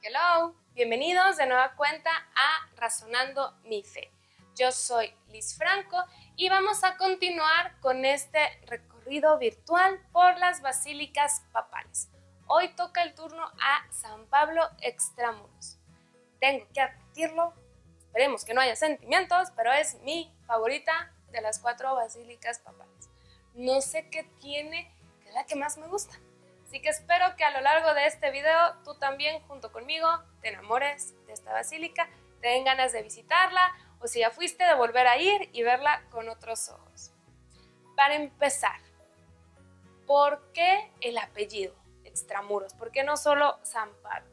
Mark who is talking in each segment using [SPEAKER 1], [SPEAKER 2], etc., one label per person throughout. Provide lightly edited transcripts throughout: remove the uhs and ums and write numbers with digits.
[SPEAKER 1] Hello, bienvenidos de nueva cuenta a Razonando mi Fe. Yo soy Liz Franco y vamos a continuar con este recorrido virtual por las basílicas papales. Hoy toca el turno a San Pablo Extramuros. Tengo que admitirlo, esperemos que no haya sentimientos, pero es mi favorita de las 4 basílicas papales. No sé qué tiene, que es la que más me gusta. Así que espero que a lo largo de este video tú también junto conmigo te enamores de esta basílica, te den ganas de visitarla o si ya fuiste de volver a ir y verla con otros ojos. Para empezar, ¿por qué el apellido Extramuros? ¿Por qué no solo San Pablo?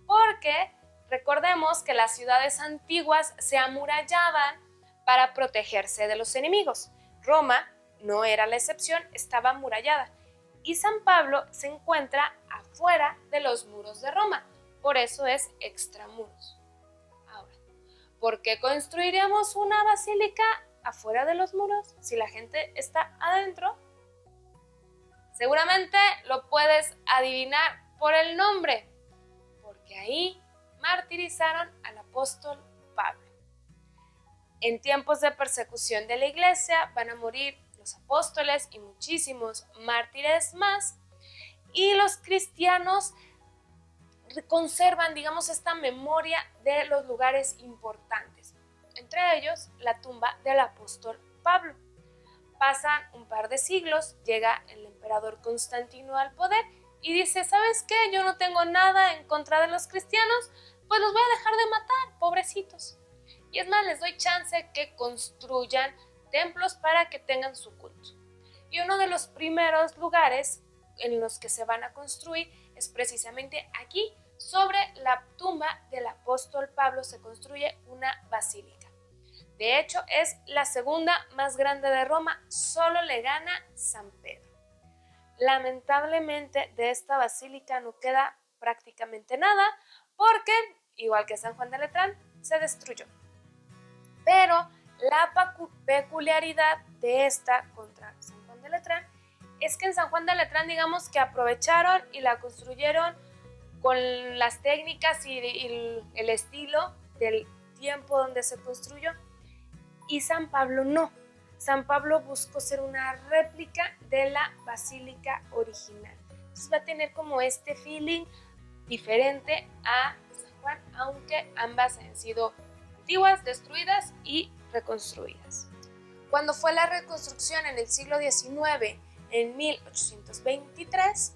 [SPEAKER 1] Porque recordemos que las ciudades antiguas se amurallaban para protegerse de los enemigos. Roma no era la excepción, estaba amurallada. Y San Pablo se encuentra afuera de los muros de Roma, por eso es extramuros. Ahora, ¿por qué construiríamos una basílica afuera de los muros si la gente está adentro? Seguramente lo puedes adivinar por el nombre, porque ahí martirizaron al apóstol Pablo. En tiempos de persecución de la iglesia van a morir los apóstoles y muchísimos mártires más, y los cristianos conservan, digamos, esta memoria de los lugares importantes, entre ellos la tumba del apóstol Pablo. Pasan un par de siglos, llega el emperador Constantino al poder y dice, ¿sabes qué? Yo no tengo nada en contra de los cristianos, pues los voy a dejar de matar, pobrecitos. Y es más, les doy chance que construyan templos para que tengan su culto. Y uno de los primeros lugares en los que se van a construir es precisamente aquí, sobre la tumba del apóstol Pablo se construye una basílica. De hecho, es la segunda más grande de Roma, solo le gana San Pedro. Lamentablemente de esta basílica no queda prácticamente nada porque, igual que San Juan de Letrán, se destruyó. Pero la peculiaridad de esta contra San Juan de Letrán es que en San Juan de Letrán, digamos que aprovecharon y la construyeron con las técnicas y el estilo del tiempo donde se construyó, y San Pablo no. San Pablo buscó ser una réplica de la basílica original. Entonces va a tener como este feeling diferente a San Juan, aunque ambas han sido antiguas, destruidas y reconstruidas. Cuando fue la reconstrucción en el siglo XIX, en 1823,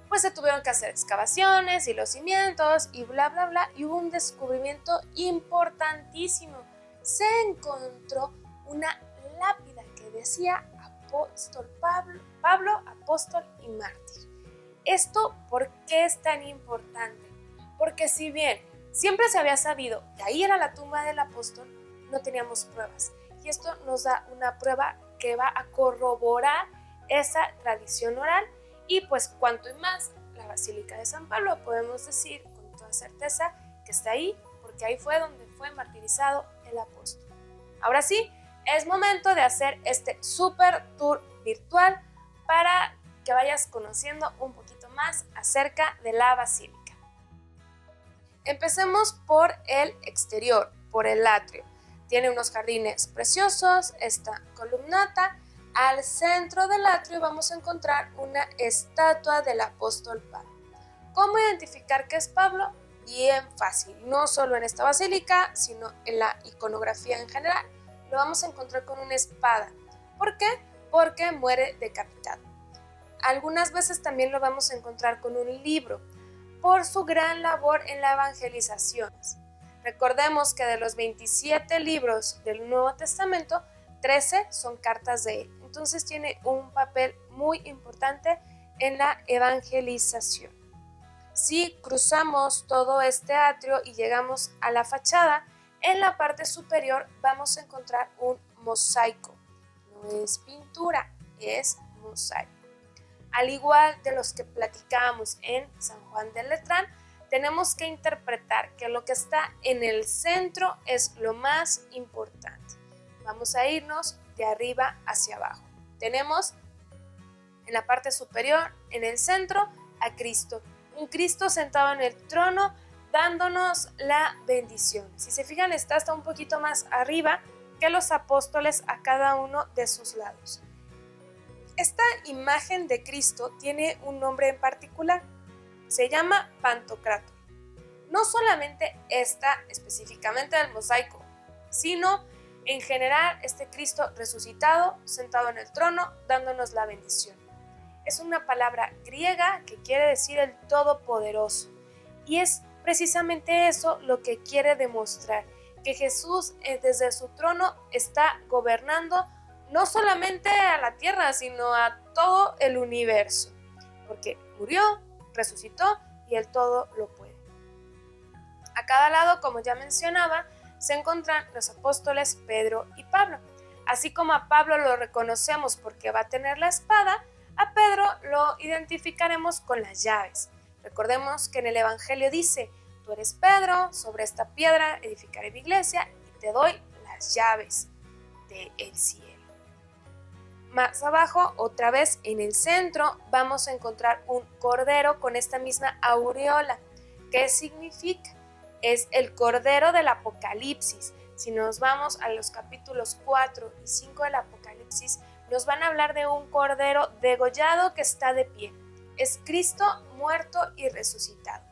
[SPEAKER 1] pues se tuvieron que hacer excavaciones y los cimientos y bla bla bla, y hubo un descubrimiento importantísimo. Se encontró una lápida que decía apóstol Pablo, apóstol y mártir. ¿Esto por qué es tan importante? Porque si bien siempre se había sabido que ahí era la tumba del apóstol, no teníamos pruebas. Y esto nos da una prueba que va a corroborar esa tradición oral. Y pues cuanto y más, la Basílica de San Pablo podemos decir con toda certeza que está ahí, porque ahí fue donde fue martirizado el apóstol. Ahora sí, es momento de hacer este super tour virtual para que vayas conociendo un poquito más acerca de la basílica. Empecemos por el exterior, por el atrio. Tiene unos jardines preciosos, esta columnata. Al centro del atrio vamos a encontrar una estatua del apóstol Pablo. ¿Cómo identificar que es Pablo? Bien fácil, no solo en esta basílica, sino en la iconografía en general. Lo vamos a encontrar con una espada. ¿Por qué? Porque muere decapitado. Algunas veces también lo vamos a encontrar con un libro, por su gran labor en la evangelización. Recordemos que de los 27 libros del Nuevo Testamento, 13 son cartas de él. Entonces tiene un papel muy importante en la evangelización. Si cruzamos todo este atrio y llegamos a la fachada, en la parte superior vamos a encontrar un mosaico. No es pintura, es mosaico. Al igual de los que platicábamos en San Juan de Letrán, tenemos que interpretar que lo que está en el centro es lo más importante. Vamos a irnos de arriba hacia abajo. Tenemos en la parte superior, en el centro, a Cristo. Un Cristo sentado en el trono dándonos la bendición. Si se fijan, está hasta un poquito más arriba que los apóstoles a cada uno de sus lados. Esta imagen de Cristo tiene un nombre en particular, se llama Pantocrátor. No solamente esta específicamente del mosaico, sino en general este Cristo resucitado, sentado en el trono, dándonos la bendición. Es una palabra griega que quiere decir el Todopoderoso, y es precisamente eso lo que quiere demostrar, que Jesús desde su trono está gobernando no solamente a la tierra, sino a todo el universo, porque murió, resucitó y él todo lo puede. A cada lado, como ya mencionaba, se encuentran los apóstoles Pedro y Pablo. Así como a Pablo lo reconocemos porque va a tener la espada, a Pedro lo identificaremos con las llaves. Recordemos que en el Evangelio dice: tú eres Pedro, sobre esta piedra edificaré mi iglesia y te doy las llaves del cielo. Más abajo, otra vez en el centro, vamos a encontrar un cordero con esta misma aureola. ¿Qué significa? Es el cordero del Apocalipsis. Si nos vamos a los capítulos 4 y 5 del Apocalipsis, nos van a hablar de un cordero degollado que está de pie. Es Cristo muerto y resucitado.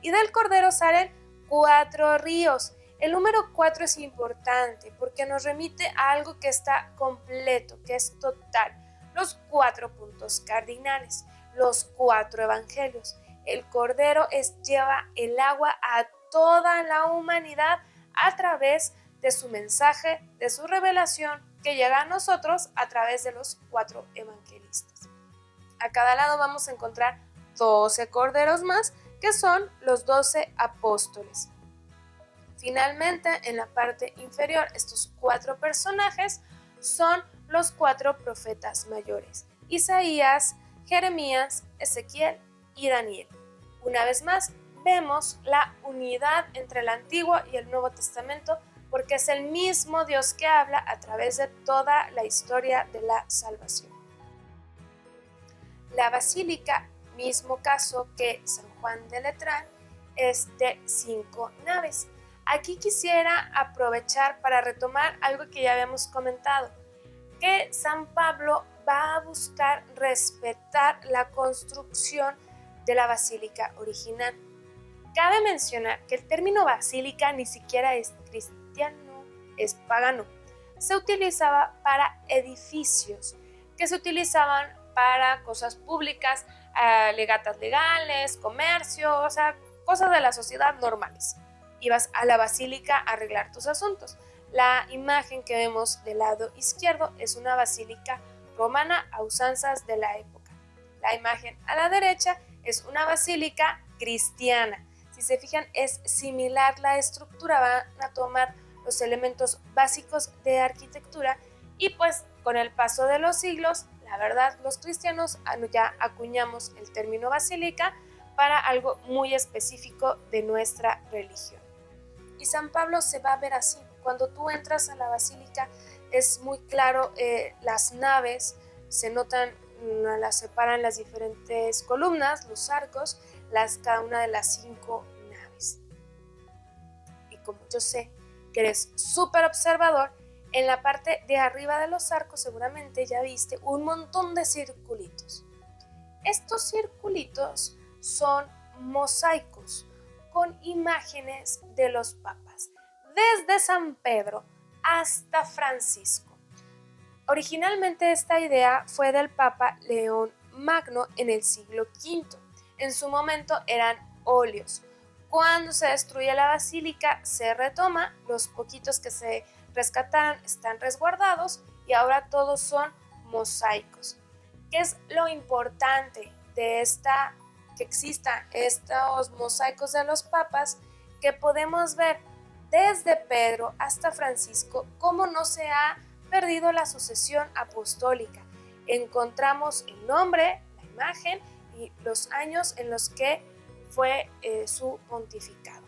[SPEAKER 1] Y del cordero salen 4 ríos. El número 4 es importante porque nos remite a algo que está completo, que es total. Los 4 puntos cardinales, los 4 evangelios. El Cordero lleva el agua a toda la humanidad a través de su mensaje, de su revelación que llega a nosotros a través de los 4 evangelistas. A cada lado vamos a encontrar 12 corderos más, que son los 12 apóstoles. Finalmente, en la parte inferior, estos 4 personajes son los 4 profetas mayores: Isaías, Jeremías, Ezequiel y Daniel. Una vez más, vemos la unidad entre el Antiguo y el Nuevo Testamento porque es el mismo Dios que habla a través de toda la historia de la salvación. La basílica, mismo caso que San Juan de Letrán, es de 5 naves. Aquí quisiera aprovechar para retomar algo que ya habíamos comentado, que San Pablo va a buscar respetar la construcción de la basílica original. Cabe mencionar que el término basílica ni siquiera es cristiano, es pagano. Se utilizaba para edificios que se utilizaban para cosas públicas, legatas legales, comercio, o sea, cosas de la sociedad normales. Ibas a la basílica a arreglar tus asuntos. La imagen que vemos del lado izquierdo es una basílica romana a usanzas de la época. La imagen a la derecha es una basílica cristiana. Si se fijan, es similar la estructura, van a tomar los elementos básicos de arquitectura y pues con el paso de los siglos, la verdad, los cristianos ya acuñamos el término basílica para algo muy específico de nuestra religión. Y San Pablo se va a ver así. Cuando tú entras a la basílica es muy claro, las naves se notan, las separan las diferentes columnas, los arcos, cada una de las 5 naves. Y como yo sé que eres súper observador, en la parte de arriba de los arcos seguramente ya viste un montón de circulitos. Estos circulitos son mosaicos con imágenes de los papas, desde San Pedro hasta Francisco. Originalmente esta idea fue del Papa León Magno en el siglo V. En su momento eran óleos. Cuando se destruye la basílica se retoma, los poquitos que se rescataron están resguardados y ahora todos son mosaicos. ¿Qué es lo importante de que existan estos mosaicos de los papas? Que podemos ver desde Pedro hasta Francisco cómo no se ha perdido la sucesión apostólica. Encontramos el nombre, la imagen y los años en los que fue su pontificado.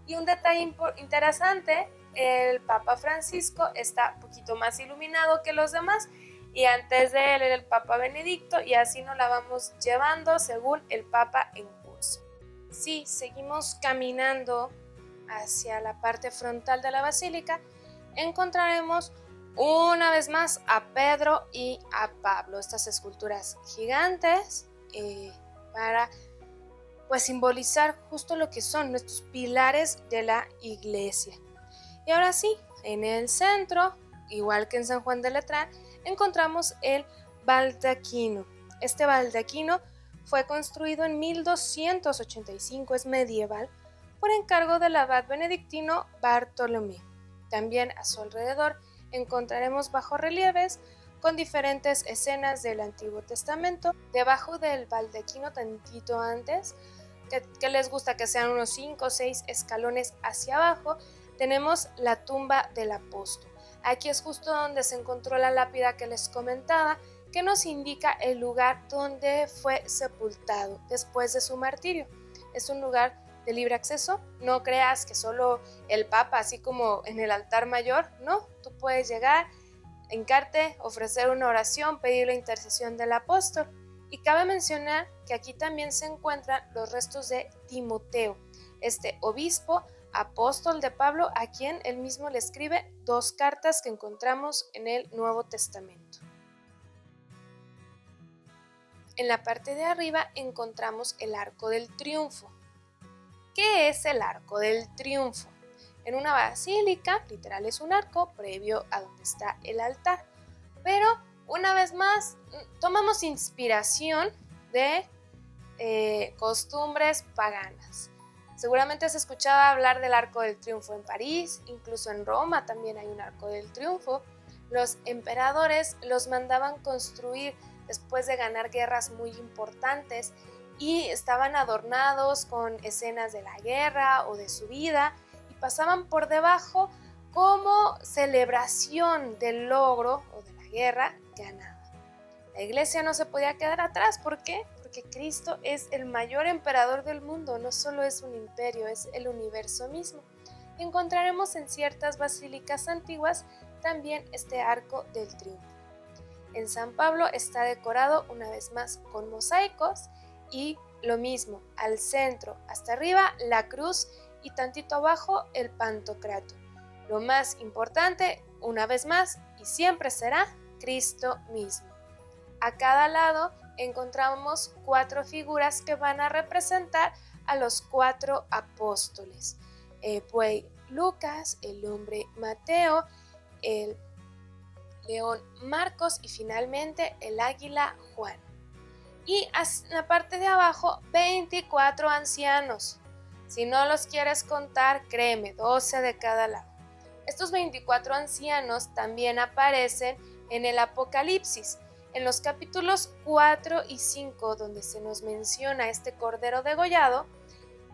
[SPEAKER 1] Y un detalle interesante, el Papa Francisco está un poquito más iluminado que los demás y antes de él era el Papa Benedicto y así nos la vamos llevando según el Papa en curso. Si seguimos caminando hacia la parte frontal de la basílica, encontraremos una vez más a Pedro y a Pablo, estas esculturas gigantes para pues simbolizar justo lo que son nuestros pilares de la iglesia. Y ahora sí, en el centro, igual que en San Juan de Letrán, encontramos el baldaquino. Este baldaquino fue construido en 1285, es medieval, por encargo del abad benedictino Bartolomé. También a su alrededor encontraremos bajorrelieves con diferentes escenas del Antiguo Testamento. Debajo del baldaquino, tantito antes, que les gusta que sean unos 5 o 6 escalones hacia abajo, tenemos la tumba del apóstol. Aquí es justo donde se encontró la lápida que les comentaba, que nos indica el lugar donde fue sepultado después de su martirio. Es un lugar de libre acceso, no creas que solo el Papa, así como en el altar mayor, no, tú puedes llegar, hincarte, ofrecer una oración, pedir la intercesión del apóstol. Y cabe mencionar que aquí también se encuentran los restos de Timoteo, este obispo apóstol de Pablo, a quien él mismo le escribe 2 cartas que encontramos en el Nuevo Testamento. En la parte de arriba encontramos el Arco del Triunfo. ¿Qué es el Arco del Triunfo? En una basílica, literal es un arco previo a donde está el altar, pero una vez más tomamos inspiración de costumbres paganas. Seguramente has escuchado hablar del Arco del Triunfo en París, incluso en Roma también hay un Arco del Triunfo. Los emperadores los mandaban construir después de ganar guerras muy importantes y estaban adornados con escenas de la guerra o de su vida y pasaban por debajo como celebración del logro o de la guerra ganada. La iglesia no se podía quedar atrás. ¿Por qué? Porque Cristo es el mayor emperador del mundo, no solo es un imperio, es el universo mismo. Y encontraremos en ciertas basílicas antiguas también este Arco del Triunfo. En San Pablo está decorado una vez más con mosaicos y lo mismo, al centro, hasta arriba, la cruz y tantito abajo el Pantocrator. Lo más importante, una vez más, y siempre será Cristo mismo. A cada lado encontramos 4 figuras que van a representar a los 4 apóstoles. Pues Lucas, el hombre Mateo, el león Marcos y finalmente el águila Juan. Y en la parte de abajo 24 ancianos. Si no los quieres contar, créeme, 12 de cada lado. Estos 24 ancianos también aparecen en el Apocalipsis. En los capítulos 4 y 5, donde se nos menciona este cordero degollado,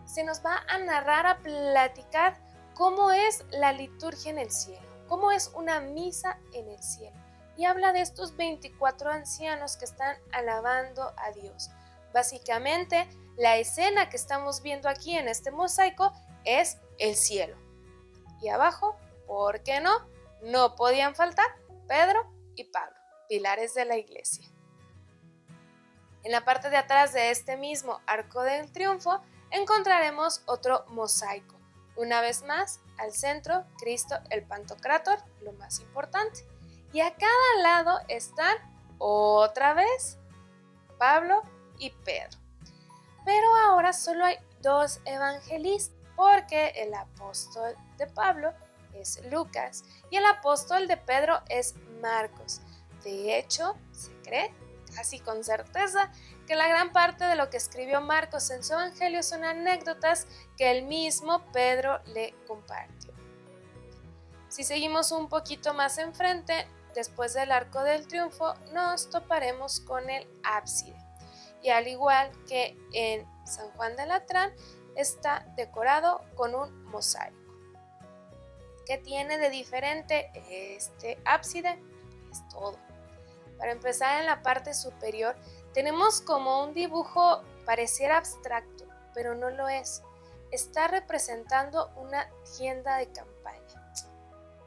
[SPEAKER 1] se nos va a narrar, a platicar cómo es la liturgia en el cielo, cómo es una misa en el cielo. Y habla de estos 24 ancianos que están alabando a Dios. Básicamente, la escena que estamos viendo aquí en este mosaico es el cielo. Y abajo, ¿por qué no? No podían faltar Pedro y Pablo, pilares de la iglesia. En la parte de atrás de este mismo Arco del Triunfo encontraremos otro mosaico. Una vez más, al centro, Cristo, el Pantocrator, lo más importante. Y a cada lado están otra vez Pablo y Pedro. Pero ahora solo hay 2 evangelistas, porque el apóstol de Pablo es Lucas y el apóstol de Pedro es Marcos. De hecho, se cree, casi con certeza, que la gran parte de lo que escribió Marcos en su evangelio son anécdotas que el mismo Pedro le compartió. Si seguimos un poquito más enfrente, después del Arco del Triunfo, nos toparemos con el ábside. Y al igual que en San Juan de Letrán, está decorado con un mosaico. ¿Qué tiene de diferente este ábside? Es todo. Para empezar, en la parte superior tenemos como un dibujo pareciera abstracto, pero no lo es. Está representando una tienda de campaña.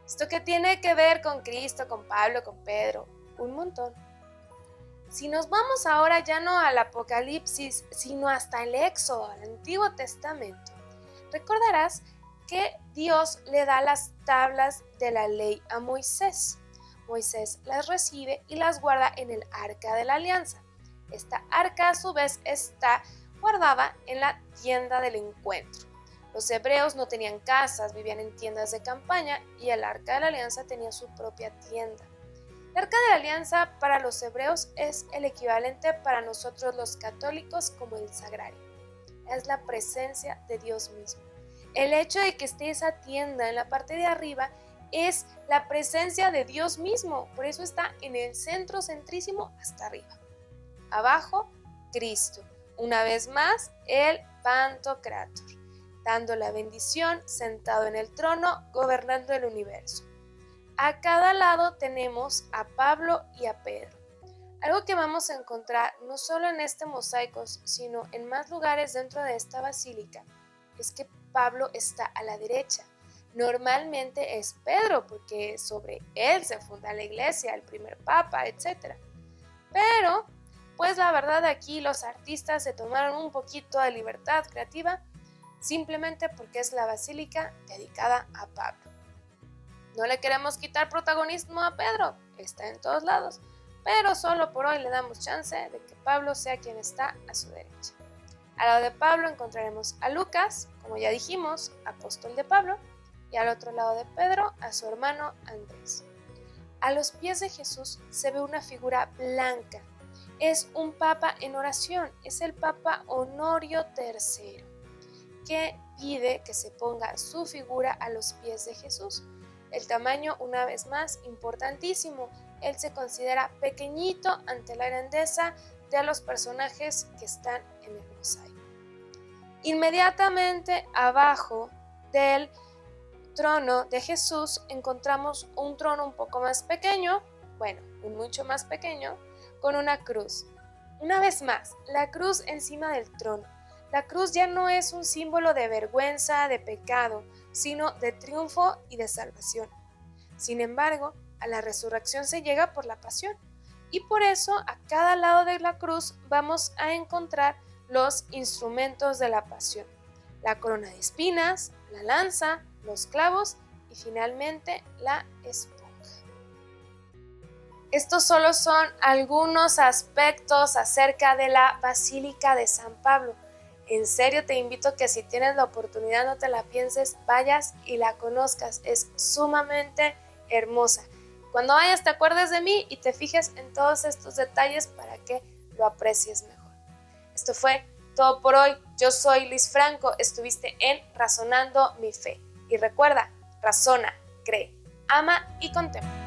[SPEAKER 1] ¿Esto qué tiene que ver con Cristo, con Pablo, con Pedro? Un montón. Si nos vamos ahora ya no al Apocalipsis, sino hasta el Éxodo, al Antiguo Testamento, recordarás que Dios le da las tablas de la ley a Moisés. Moisés las recibe y las guarda en el Arca de la Alianza. Esta arca a su vez está guardada en la tienda del encuentro. Los hebreos no tenían casas, vivían en tiendas de campaña y el Arca de la Alianza tenía su propia tienda. El Arca de la Alianza para los hebreos es el equivalente para nosotros los católicos como el sagrario. Es la presencia de Dios mismo. El hecho de que esté esa tienda en la parte de arriba es la presencia de Dios mismo, por eso está en el centro centrísimo hasta arriba. Abajo, Cristo, una vez más el Pantocrátor, dando la bendición, sentado en el trono, gobernando el universo. A cada lado tenemos a Pablo y a Pedro. Algo que vamos a encontrar no solo en este mosaico, sino en más lugares dentro de esta basílica, es que Pablo está a la derecha. Normalmente es Pedro, porque sobre él se funda la iglesia, el primer papa, etc. Pero, pues la verdad aquí los artistas se tomaron un poquito de libertad creativa, simplemente porque es la basílica dedicada a Pablo. No le queremos quitar protagonismo a Pedro, está en todos lados, pero solo por hoy le damos chance de que Pablo sea quien está a su derecha. Al lado de Pablo encontraremos a Lucas, como ya dijimos, apóstol de Pablo, y al otro lado de Pedro a su hermano Andrés. A los pies de Jesús se ve una figura blanca. Es un papa en oración, es el Papa Honorio III, que pide que se ponga su figura a los pies de Jesús. El tamaño, una vez más, importantísimo. Él se considera pequeñito ante la grandeza de los personajes que están en el mosaico. Inmediatamente abajo del trono de Jesús encontramos un trono un poco más pequeño, mucho más pequeño, con una cruz. Una vez más, la cruz encima del trono. La cruz ya no es un símbolo de vergüenza, de pecado, sino de triunfo y de salvación. Sin embargo, a la resurrección se llega por la pasión, y por eso a cada lado de la cruz vamos a encontrar los instrumentos de la pasión: la corona de espinas, la lanza, los clavos y finalmente la esponja. Estos solo son algunos aspectos acerca de la Basílica de San Pablo. En serio te invito a que si tienes la oportunidad no te la pienses, vayas y la conozcas. Es sumamente hermosa. Cuando vayas te acuerdes de mí y te fijes en todos estos detalles para que lo aprecies mejor. Esto fue todo por hoy. Yo soy Liz Franco. Estuviste en Razonando mi Fe. Y recuerda, razona, cree, ama y contempla.